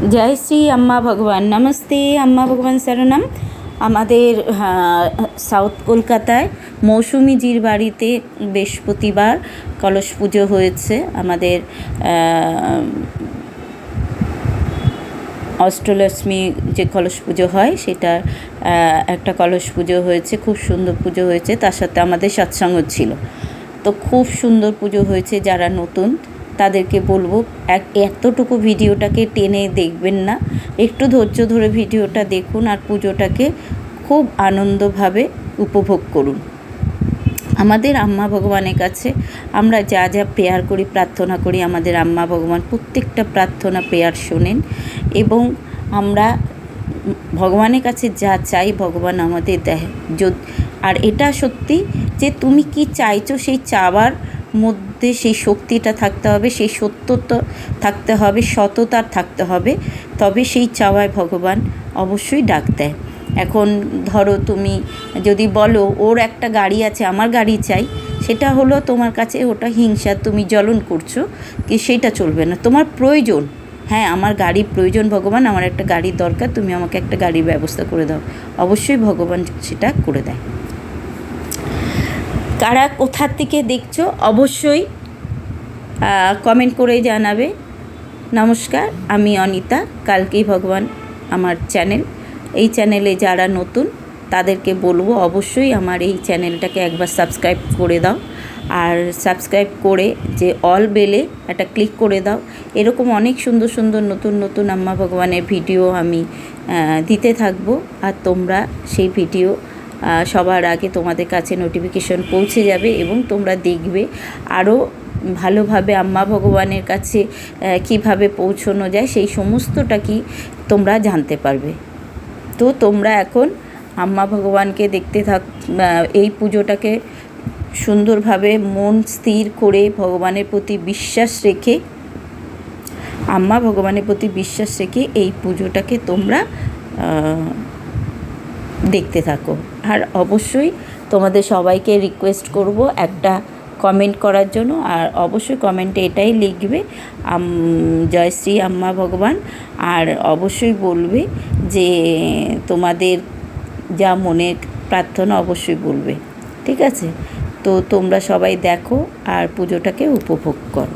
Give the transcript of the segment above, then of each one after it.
जय श्री अम्मा भगवान। नमस्ते अम्मा भगवान शरणम। আমাদের সাউথ কলকাতায় মৌসুমীজির বাড়িতে বৃহস্পতিবার কলস পুজো হয়েছে। আমাদের অষ্টলক্ষ্মী যে কলস পুজো হয় সেটার একটা কলস পুজো হয়েছে, খুব সুন্দর পুজো হয়েছে। তার সাথে আমাদের সৎসঙ্গ ছিল, তো খুব সুন্দর পুজো হয়েছে। যারা নতুন তাদেরকে বলবো এতটুকু ভিডিওটাকে টেনে দেখবেন না, একটু ধৈর্য ধরে ভিডিওটা দেখুন আর পুজোটাকে খুব আনন্দভাবে উপভোগ করুন। আমাদের আম্মা ভগবানের কাছে আমরা যা যা প্রেয়ার করি, প্রার্থনা করি, আমাদের আম্মা ভগবান প্রত্যেকটা প্রার্থনা প্রেয়ার শোনেন এবং আমরা ভগবানের কাছে যা চাই ভগবান আমাদের দেয়। আর এটা সত্যি যে তুমি কি চাইছো সেই চাওয়ার মধ্যে সেই শক্তিটা থাকতে হবে, সেই সত্যতা থাকতে হবে, সততা থাকতে হবে, তবে সেই চাওয়ায় ভগবান অবশ্যই ডাক দেয়। এখন ধরো তুমি যদি বলো ওর একটা গাড়ি আছে আমার গাড়ি চাই, সেটা হলো তোমার কাছে ওটা হিংসা, তুমি জ্বলন করছো, কি সেটা চলবে না। তোমার প্রয়োজন, হ্যাঁ আমার গাড়ির প্রয়োজন ভগবান, আমার একটা গাড়ির দরকার, তুমি আমাকে একটা গাড়ির ব্যবস্থা করে দাও, অবশ্যই ভগবান সেটা করে দেয়। কারা কোথার থেকে দেখছো অবশ্যই কমেন্ট করেই জানাবে। নমস্কার, আমি অনিতা। কালকেই ভগবান আমার চ্যানেল, এই চ্যানেলে যারা নতুন তাদেরকে বলবো অবশ্যই আমার এই চ্যানেলটাকে একবার সাবস্ক্রাইব করে দাও, আর সাবস্ক্রাইব করে যে অল বেলে একটা ক্লিক করে দাও। এরকম অনেক সুন্দর সুন্দর নতুন নতুন আম্মা ভগবানের ভিডিও আমি দিতে থাকবো, আর তোমরা সেই ভিডিও সবার আগে তোমাদের কাছে নোটিফিকেশন পৌঁছে যাবে এবং তোমরা দেখবে আরও ভালোভাবে আম্মা ভগবানের কাছে কিভাবে পৌঁছানো যায় সেই সমস্তটা কি তোমরা জানতে পারবে। তো তোমরা এখন আম্মা ভগবানকে দেখতে এই পুজোটাকে সুন্দরভাবে মন স্থির করে ভগবানের প্রতি বিশ্বাস রেখে, আম্মা ভগবানের প্রতি বিশ্বাস রেখে এই পুজোটাকে তোমরা দেখতে থাকো। আর অবশ্যই তোমাদের সবাইকে রিকোয়েস্ট করব একটা কমেন্ট করার জন্য, আর অবশ্যই কমেন্টে এটাই লিখবে জয় শ্রী আম্মা ভগবান, আর অবশ্যই বলবে যে তোমাদের যা মনের প্রার্থনা অবশ্যই বলবে, ঠিক আছে? তো তোমরা সবাই দেখো আর পুজোটাকে উপভোগ করো।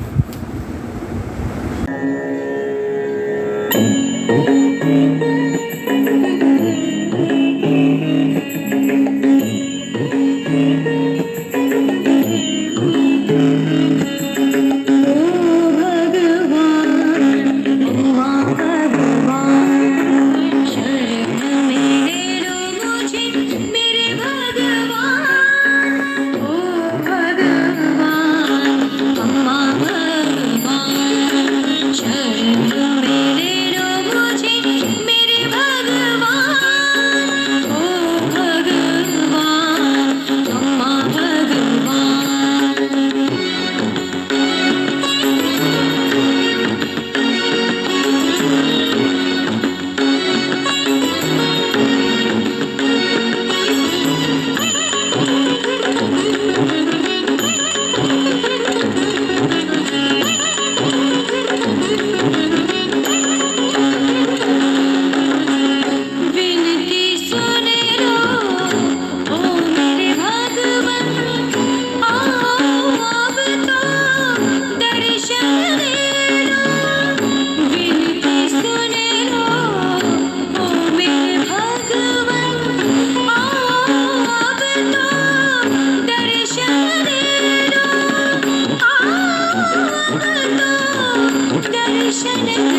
दर्शन